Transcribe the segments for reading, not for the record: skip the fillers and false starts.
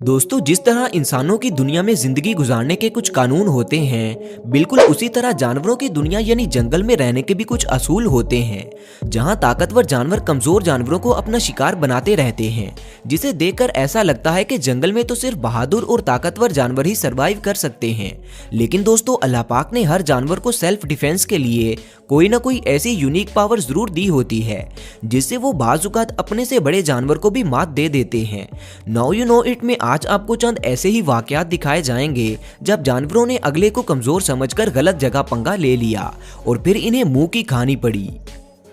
दोस्तों, जिस तरह इंसानों की दुनिया में जिंदगी गुजारने के कुछ कानून होते हैं, बिल्कुल उसी तरह जानवरों की दुनिया यानी जंगल में रहने के भी कुछ असूल होते हैं। जहां ताकतवर जानवर कमजोर जानवरों को अपना शिकार बनाते रहते हैं, जिसे देखकर ऐसा लगता है कि जंगल में तो सिर्फ बहादुर और ताकतवर जानवर ही सरवाइव कर सकते हैं। लेकिन दोस्तों, अल्लाह पाक ने हर जानवर को सेल्फ डिफेंस के लिए कोई ना कोई ऐसी यूनिक पावर जरूर दी होती है, जिससे वो बाजुकात अपने से बड़े जानवर को भी मात दे देते हैं। नाउ यू नो इट में आज आपको चंद ऐसे ही वाकयात दिखाए जाएंगे जब जानवरों ने अगले को कमजोर समझकर गलत जगह पंगा ले लिया और फिर इन्हें मुंह की खानी पड़ी।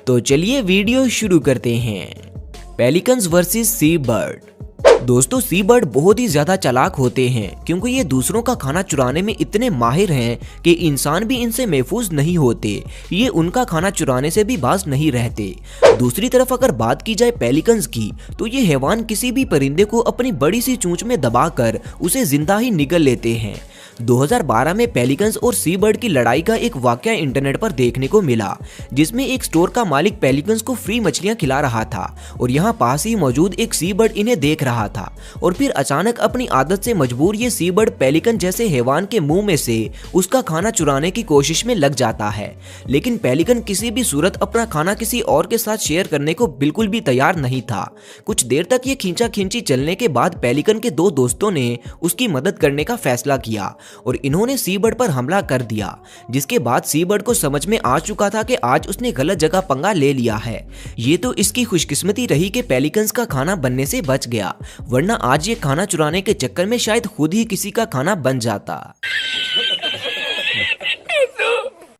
तो चलिए वीडियो शुरू करते हैं। Pelicans versus sea bird. दोस्तों, सी बर्ड बहुत ही ज्यादा चालाक होते हैं, क्योंकि ये दूसरों का खाना चुराने में इतने माहिर हैं कि इंसान भी इनसे महफूज नहीं होते। ये उनका खाना चुराने से भी बाज नहीं रहते। दूसरी तरफ अगर बात की जाए पेलिकन्स की, तो ये हैवान किसी भी परिंदे को अपनी बड़ी सी चोंच में दबाकर उसे जिंदा ही निगल लेते हैं। 2012 में पेलिकन्स और सी बर्ड की लड़ाई का एक वाकया इंटरनेट पर देखने को मिला, जिसमें एक स्टोर का मालिक पेलिकन्स को फ्री मछलियां खिला रहा था और यहाँ पास ही मौजूद एक सी बर्ड इन्हें देख रहा था। और फिर अचानक अपनी आदत से मजबूर ये सी बर्ड पेलिकन जैसे हैवान के मुंह में से उसका खाना चुराने की कोशिश में लग जाता है। लेकिन पेलिकन किसी भी सूरत अपना खाना किसी और के साथ शेयर करने को बिल्कुल भी तैयार नहीं था। कुछ देर तक ये खींचा खींची चलने के बाद पेलिकन के दो दोस्तों ने उसकी मदद करने का फैसला किया और इन्होंने सी बर्ड पर हमला कर दिया, जिसके बाद सी बर्ड को समझ में आ चुका था कि आज उसने गलत जगह पंगा ले लिया है। ये तो इसकी खुशकिस्मती रही कि पेलिकन्स का खाना बनने से बच गया, वरना आज ये खाना चुराने के चक्कर में शायद खुद ही किसी का खाना बन जाता।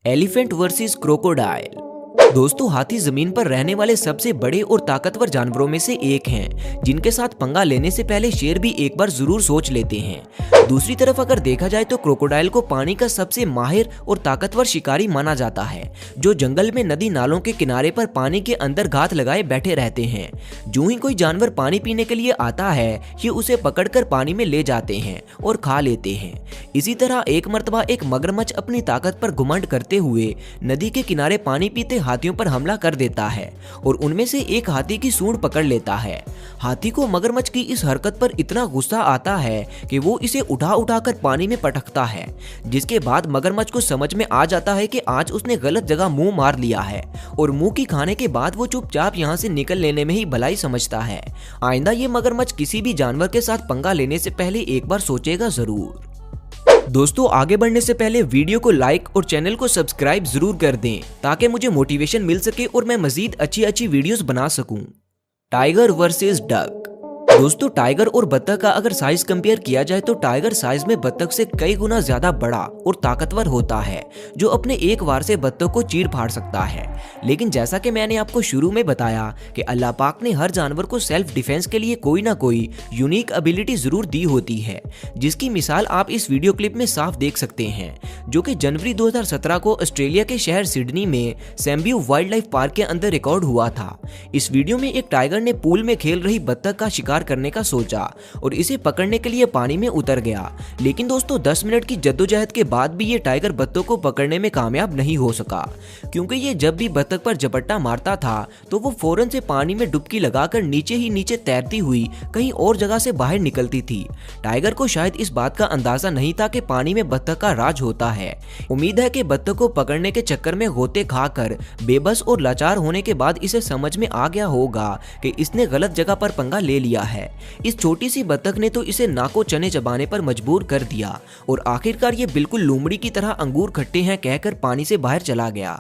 Elephant versus crocodile. दोस्तों, हाथी जमीन पर रहने वाले सबसे बड़े और ताकतवर जानवरों में से एक हैं, जिनके साथ पंगा लेने से पहले शेर भी एक बार जरूर सोच लेते हैं। दूसरी तरफ अगर देखा जाए तो क्रोकोडाइल को पानी का सबसे माहिर और ताकतवर शिकारी माना जाता है, जो जंगल में नदी नालों के किनारे पर पानी के अंदर घात लगाए बैठे रहते हैं। जो ही कोई जानवर पानी पीने के लिए आता है, ये उसे पकड़कर पानी में ले जाते हैं और खा लेते हैं। इसी तरह एक मर्तबा एक मगरमच्छ अपनी ताकत पर घुमंड करते हुए नदी के किनारे पानी पीते हाथियों पर हमला कर देता है और उनमें से एक हाथी की सूंड पकड़ लेता है। हाथी को मगरमच्छ की इस हरकत पर इतना गुस्सा आता है कि वो इसे उठा उठाकर पानी में पटकता है, जिसके बाद मगरमच्छ को समझ में आ जाता है कि आज उसने गलत जगह मुंह मार लिया है और मुंह की खाने के बाद वो चुपचाप यहाँ से निकल लेने में ही भलाई समझता है। आइंदा ये मगरमच्छ किसी भी जानवर के साथ पंगा लेने से पहले एक बार सोचेगा जरूर। दोस्तों, आगे बढ़ने से पहले वीडियो को लाइक और चैनल को सब्सक्राइब जरूर कर दें, ताकि मुझे मोटिवेशन मिल सके और मैं मजीद अच्छी वीडियोस बना सकूं। Tiger versus duck. दोस्तों, टाइगर और बत्तख का अगर साइज कंपेयर किया जाए तो टाइगर साइज में बत्तख से कई गुना ज्यादा बड़ा और ताकतवर होता है, जो अपने एक वार से बत्तख को चीर फाड़ सकता है। लेकिन जैसा कि मैंने आपको शुरू में बताया कि अल्लाह पाक ने हर जानवर को सेल्फ डिफेंस के लिए कोई ना कोई यूनिक एबिलिटी जरूर दी होती है, जिसकी मिसाल आप इस वीडियो क्लिप में साफ देख सकते हैं, जो कि जनवरी 2017 को ऑस्ट्रेलिया के शहर सिडनी में सैम्ब्यू वाइल्ड लाइफ पार्क के अंदर रिकॉर्ड हुआ था। इस वीडियो में एक टाइगर ने पूल में खेल रही बत्तख का शिकार करने का सोचा और इसे पकड़ने के लिए पानी में उतर गया। लेकिन दोस्तों, 10 मिनट की जद्दोजहद के बाद भी ये टाइगर बत्तख को पकड़ने में कामयाब नहीं हो सका, क्योंकि ये जब भी बत्तख पर झपट्टा मारता था तो वो फौरन से पानी में डुबकी लगाकर नीचे ही नीचे तैरती हुई कहीं और जगह से बाहर निकलती थी। टाइगर को शायद इस बात का अंदाजा नहीं था कि पानी में बत्तख का राज होता है। उम्मीद है कि बत्तख को पकड़ने के चक्कर में गोते खाकर बेबस और लाचार होने के बाद इसे समझ में आ गया होगा कि इसने गलत जगह पर पंगा ले लिया है। इस छोटी सी बत्तख ने तो इसे नाको चने चबाने पर मजबूर कर दिया और आखिरकार ये बिल्कुल लोमड़ी की तरह अंगूर खट्टे हैं कहकर पानी से बाहर चला गया।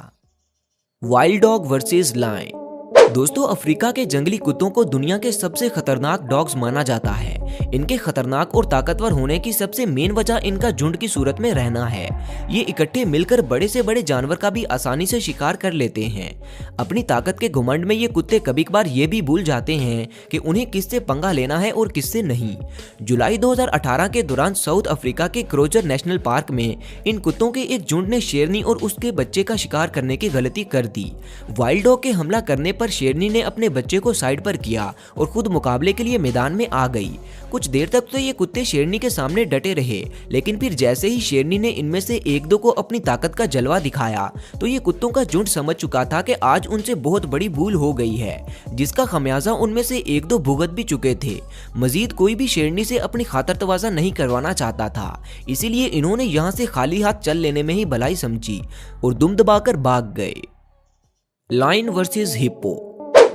Wild dog versus lion. दोस्तों, अफ्रीका के जंगली कुत्तों को दुनिया के सबसे खतरनाक डॉग्स माना जाता है। इनके खतरनाक और ताकतवर होने की सबसे मेन वजह इनका झुंड की सूरत में रहना है। ये इकट्ठे मिलकर बड़े से बड़े जानवर का भी आसानी से शिकार कर लेते हैं। अपनी ताकत के घुमंड में ये कुत्ते कभी कभार ये भी भूल जाते हैं कि उन्हें किससे पंगा लेना है और किससे नहीं। जुलाई 2018 के दौरान साउथ अफ्रीका के क्रोजर नेशनल पार्क में इन कुत्तों के एक झुंड ने शेरनी और उसके बच्चे का शिकार करने की गलती कर दी। वाइल्ड डॉग के हमला करने पर शेरनी ने अपने बच्चे को साइड पर किया और खुद मुकाबले के लिए मैदान में आ गई। कुछ देर तक तो ये कुत्ते शेरनी के सामने डटे रहे, लेकिन फिर जैसे ही शेरनी ने इनमें से एक दो को अपनी ताकत का जलवा दिखाया तो ये कुत्तों का झुंड समझ चुका था कि आज उनसे बहुत बड़ी भूल हो गई है, जिसका खमियाजा उनमें से एक दो भुगत भी चुके थे। मजीद कोई भी शेरनी से अपनी खातर तवाज़ा नहीं करवाना चाहता था, इसीलिए इन्होंने यहाँ से खाली हाथ चल लेने में ही भलाई समझी और दुम दबाकर भाग गए। Lion versus hippo.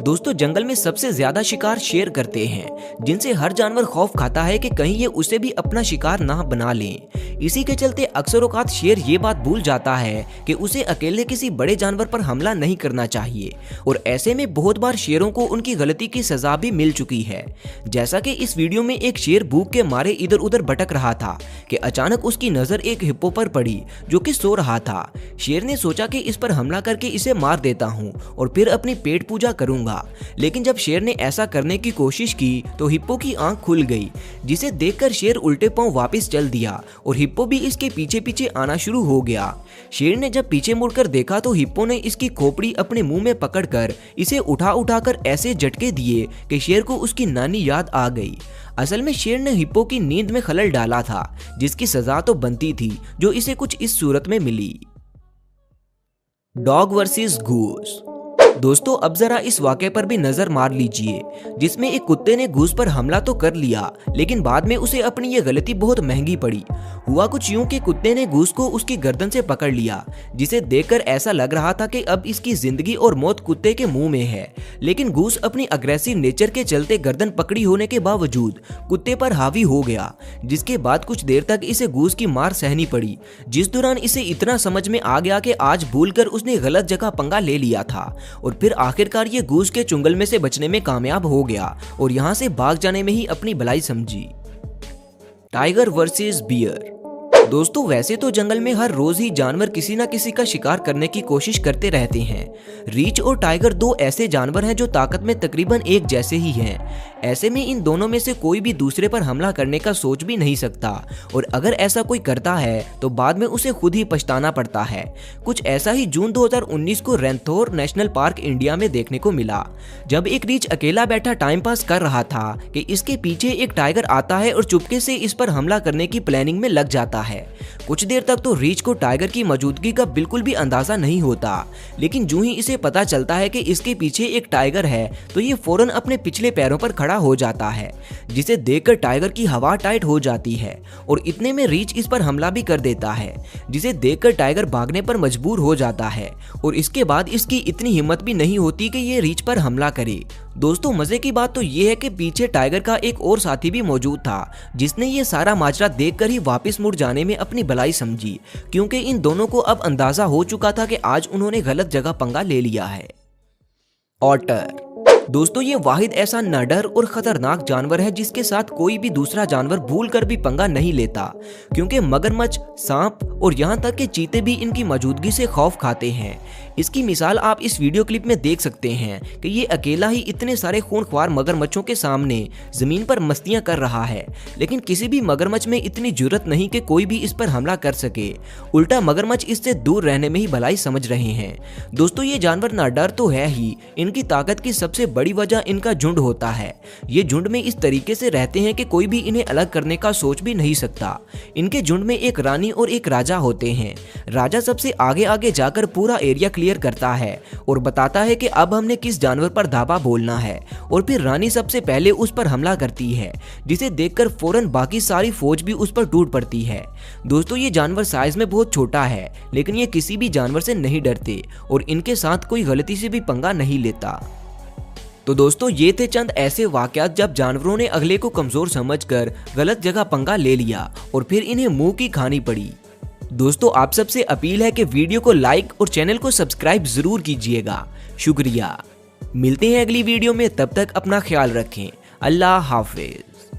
दोस्तों, जंगल में सबसे ज्यादा शिकार शेर करते हैं, जिनसे हर जानवर खौफ खाता है कि कहीं ये उसे भी अपना शिकार ना बना लें। इसी के चलते अक्सर औकात शेर ये बात भूल जाता है कि उसे अकेले किसी बड़े जानवर पर हमला नहीं करना चाहिए, और ऐसे में बहुत बार शेरों को उनकी गलती की सजा भी मिल चुकी है। जैसा कि इस वीडियो में एक शेर भूख के मारे इधर उधर भटक रहा था कि अचानक उसकी नजर एक हिप्पो पर पड़ी जो कि सो रहा था। शेर ने सोचा कि इस पर हमला करके इसे मार देता हूँ और फिर अपनी पेट पूजा करूंगा। लेकिन जब शेर ने ऐसा करने की कोशिश की तो हिप्पो की आंख खुल गई, जिसे देखकर शेर उल्टे पांव वापस चल दिया और हिप्पो भी इसके पीछे पीछे आना शुरू हो गया। शेर ने जब पीछे मुड़कर देखा तो हिप्पो ने इसकी खोपड़ी अपने मुंह में पकड़कर इसे उठा उठाकर ऐसे झटके दिए कि शेर को उसकी नानी याद आ गई। असल में शेर ने हिप्पो की नींद में खलल डाला था, जिसकी सजा तो बनती थी, जो इसे कुछ इस सूरत में मिली। Dog versus goose. दोस्तों, अब जरा इस वाक़े पर भी नजर मार लीजिए, जिसमें एक कुत्ते ने घूस पर हमला तो कर लिया, लेकिन बाद में उसे अपनी ये गलती बहुत महंगी पड़ी। हुआ कुछ यूं कि कुत्ते ने घूस को उसकी गर्दन से पकड़ लिया, जिसे देखकर ऐसा लग रहा था कि अब इसकी जिंदगी और मौत कुत्ते के मुंह में है। लेकिन घूस अपनी अग्रेसिव नेचर के चलते गर्दन पकड़ी होने के बावजूद कुत्ते पर हावी हो गया, जिसके बाद कुछ देर तक इसे घूस की मार सहनी पड़ी, जिस दौरान इसे इतना समझ में आ गया कि आज भूलकर उसने गलत जगह पंगा ले लिया था, और फिर आखिरकार ये घूस के चुंगल में से बचने में कामयाब हो गया और यहाँ से भाग जाने में ही अपनी भलाई समझी। Tiger versus bear. दोस्तों, वैसे तो जंगल में हर रोज ही जानवर किसी न किसी का शिकार करने की कोशिश करते रहते हैं। रीछ और टाइगर दो ऐसे जानवर हैं जो ताकत में तकरीबन एक जैसे ही हैं। ऐसे में इन दोनों में से कोई भी दूसरे पर हमला करने का सोच भी नहीं सकता, और अगर ऐसा कोई करता है तो बाद में उसे खुद ही पछताना पड़ता है। कुछ ऐसा ही जून 2019 को रैंथोर नेशनल पार्क इंडिया में देखने को मिला, जब एक रीछ अकेला बैठा टाइम पास कर रहा था कि इसके पीछे एक टाइगर आता है और चुपके से इस पर हमला करने की प्लानिंग में लग जाता है। कुछ देर तक तो रीछ को टाइगर की मौजूदगी का बिल्कुल भी अंदाजा नहीं होता, लेकिन जो ही इसे पता चलता है कि इसके पीछे एक टाइगर है तो ये फौरन अपने पिछले पैरों पर खड़ा हो जाता है, जिसे देखकर टाइगर की हवा टाइट हो जाती है और इतने में रीछ इस पर हमला भी कर देता है, जिसे देखकर टाइगर भागने पर मजबूर हो जाता है और इसके बाद इसकी इतनी हिम्मत भी नहीं होती कि ये रीछ पर हमला करे। दोस्तों, मजे की बात तो ये है कि पीछे टाइगर का एक और साथी भी मौजूद था, जिसने ये सारा माजरा देखकर ही वापस मुड़ जाने में अपनी भलाई समझी, क्योंकि इन दोनों को अब अंदाजा हो चुका था कि आज उन्होंने गलत जगह पंगा ले लिया है। ऑटर। दोस्तों, ये वाहिद ऐसा निडर और खतरनाक जानवर है जिसके साथ कोई भी दूसरा जानवर भूलकर भी पंगा नहीं लेता, क्योंकि मगरमच्छ, सांप और यहाँ तक कि चीते भी इनकी मौजूदगी से खौफ खाते हैं। इसकी मिसाल आप इस वीडियो क्लिप में देख सकते हैं कि ये अकेला ही इतने सारे खूंखार मगरमच्छों के सामने जमीन पर मस्तियां कर रहा है, लेकिन किसी भी मगरमच्छ में इतनी जुर्रत नहीं कि कोई भी इस पर हमला कर सके। उल्टा मगरमच्छ इससे दूर रहने में ही भलाई समझ रहे हैं। दोस्तों, ये जानवर निडर तो है ही, इनकी ताकत की सबसे बड़ी वजह इनका झुंड होता है। ये झुंड में इस तरीके से रहते हैं कि कोई भी इन्हें अलग करने का सोच भी नहीं सकता। इनके झुंड में एक रानी और एक राजा होते हैं। राजा सबसे आगे आगे जाकर पूरा एरिया क्लियर करता है और बताता है कि अब हमने किस जानवर पर धावा बोलना है, और फिर रानी सबसे पहले उस पर हमला करती है, जिसे देखकर फौरन बाकी सारी फौज भी उस पर टूट पड़ती है। दोस्तों, ये जानवर साइज में बहुत छोटा है, लेकिन ये किसी भी जानवर से नहीं डरते और इनके साथ कोई गलती से भी पंगा नहीं लेता। तो दोस्तों, ये थे चंद ऐसे वाकयात जब जानवरों ने अगले को कमजोर समझकर गलत जगह पंगा ले लिया और फिर इन्हें मुंह की खानी पड़ी। दोस्तों, आप सबसे अपील है कि वीडियो को लाइक और चैनल को सब्सक्राइब जरूर कीजिएगा। शुक्रिया। मिलते हैं अगली वीडियो में, तब तक अपना ख्याल रखें। अल्लाह हाफिज।